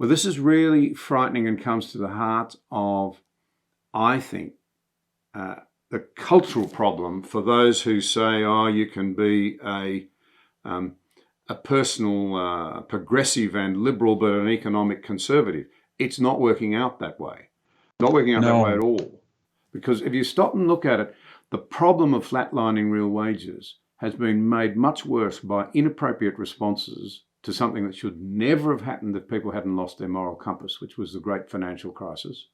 Well, this is really frightening and comes to the heart of, I think, the cultural problem for those who say, oh, you can be a personal progressive and liberal, but an economic conservative. It's not working out that way. Not working out that way at all. Because if you stop and look at it, the problem of flatlining real wages has been made much worse by inappropriate responses to something that should never have happened if people hadn't lost their moral compass, which was the great financial crisis.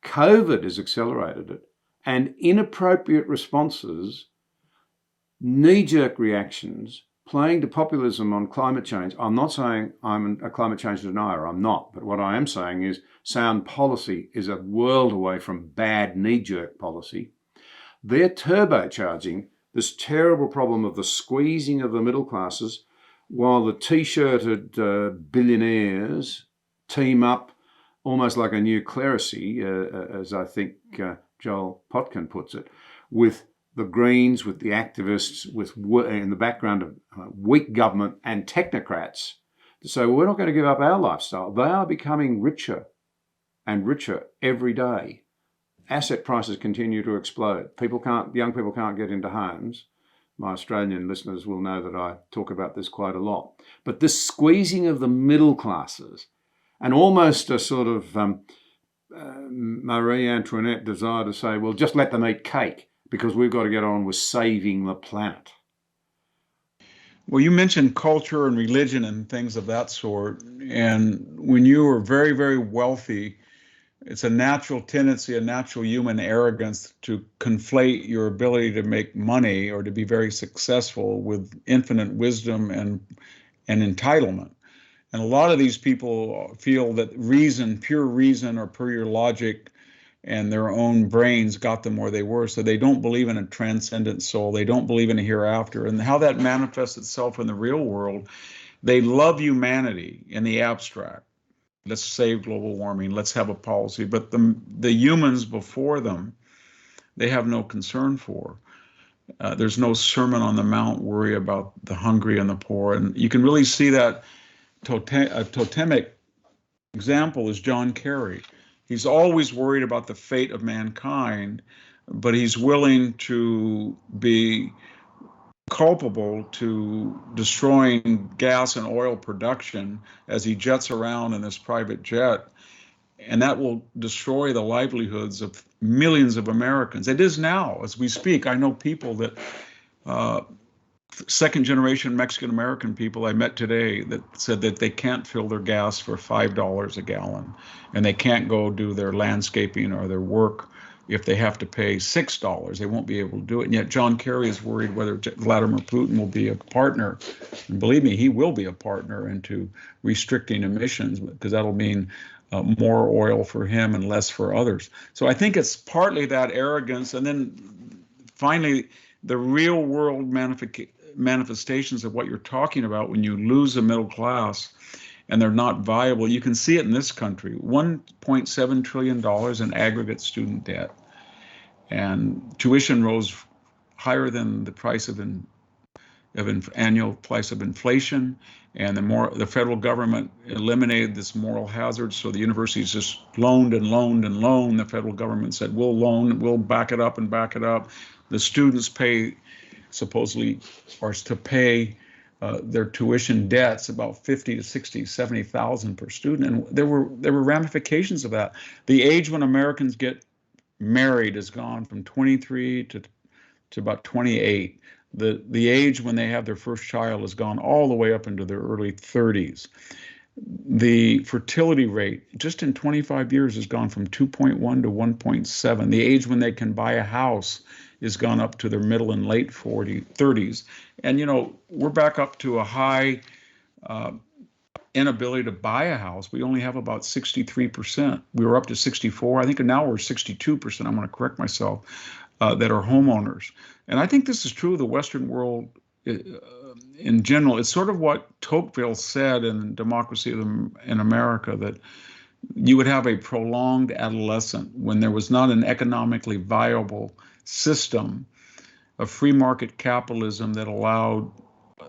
COVID has accelerated it, and inappropriate responses, knee-jerk reactions, playing to populism on climate change. I'm not saying I'm a climate change denier, I'm not, but what I am saying is sound policy is a world away from bad knee-jerk policy. They're turbocharging this terrible problem of the squeezing of the middle classes while the t-shirted billionaires team up almost like a new clerisy, as I think Joel Potkin puts it, with the Greens, with the activists, with in the background of weak government and technocrats to say, well, we're not going to give up our lifestyle. They are becoming richer and richer every day. Asset prices continue to explode. Young people can't get into homes. My Australian listeners will know that I talk about this quite a lot. But this squeezing of the middle classes and almost a sort of Marie Antoinette desire to say, well, just let them eat cake because we've got to get on with saving the planet. Well, you mentioned culture and religion and things of that sort. And when you are very, very wealthy, it's a natural tendency, a natural human arrogance to conflate your ability to make money or to be very successful with infinite wisdom and entitlement. And a lot of these people feel that reason, pure reason or pure logic and their own brains got them where they were. So they don't believe in a transcendent soul. They don't believe in a hereafter. And how that manifests itself in the real world, they love humanity in the abstract. Let's save global warming. Let's have a policy. But the humans before them, they have no concern for. There's no Sermon on the Mount worry about the hungry and the poor. And you can really see that a totemic example is John Kerry. He's always worried about the fate of mankind, but he's willing to be culpable to destroying gas and oil production as he jets around in this private jet. And that will destroy the livelihoods of millions of Americans. It is now, as we speak. I know people that, second generation Mexican American people I met today that said that they can't fill their gas for $5 a gallon, and they can't go do their landscaping or their work if they have to pay $6. They won't be able to do it. And yet John Kerry is worried whether Vladimir Putin will be a partner. And believe me, he will be a partner into restricting emissions, because that'll mean more oil for him and less for others. So I think it's partly that arrogance. And then finally, the real world manifestations of what you're talking about when you lose a middle class and they're not viable. You can see it in this country, $1.7 trillion in aggregate student debt. And tuition rose higher than the price of annual price of inflation. And the federal government eliminated this moral hazard. So the universities just loaned and loaned and loaned. The federal government said, we'll loan, we'll back it up and back it up. The students supposedly are to pay their tuition debts about 50 to 60, 70,000 per student. And there were ramifications of that. The age when Americans get married has gone from 23 to about 28. The age when they have their first child has gone all the way up into their early 30s. The fertility rate just in 25 years has gone from 2.1 to 1.7. The age when they can buy a house has gone up to their middle and late 30s. And, we're back up to a high inability to buy a house. We only have about 63%. We were up to 64. I think now we're 62%. I'm going to correct myself, that are homeowners. And I think this is true of the Western world in general. It's sort of what Tocqueville said in Democracy in America, that you would have a prolonged adolescent when there was not an economically viable system of free market capitalism that allowed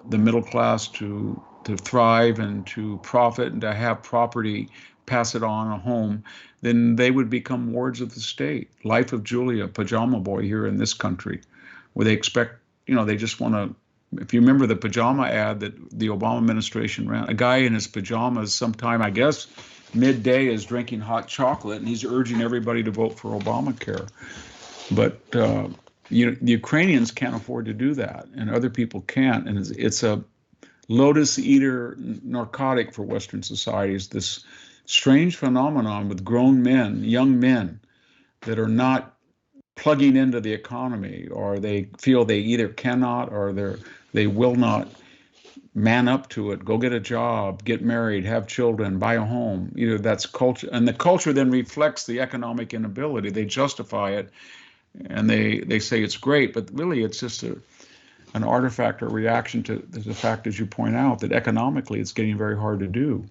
the middle class to to thrive and to profit and to have property, pass it on, a home, then they would become wards of the state. Life of Julia, pajama boy here in this country, where they expect, they just want to. If you remember the pajama ad that the Obama administration ran, a guy in his pajamas sometime, I guess, midday is drinking hot chocolate, and he's urging everybody to vote for Obamacare. But the Ukrainians can't afford to do that, and other people can't. And it's a lotus eater narcotic for Western societies, this strange phenomenon with grown men, young men, that are not plugging into the economy, or they feel they either cannot or they will not man up to it, go get a job, get married, have children, buy a home. That's culture. And the culture then reflects the economic inability. They justify it, and they say it's great, but really it's just an artifact or reaction to the fact, as you point out, that economically it's getting very hard to do.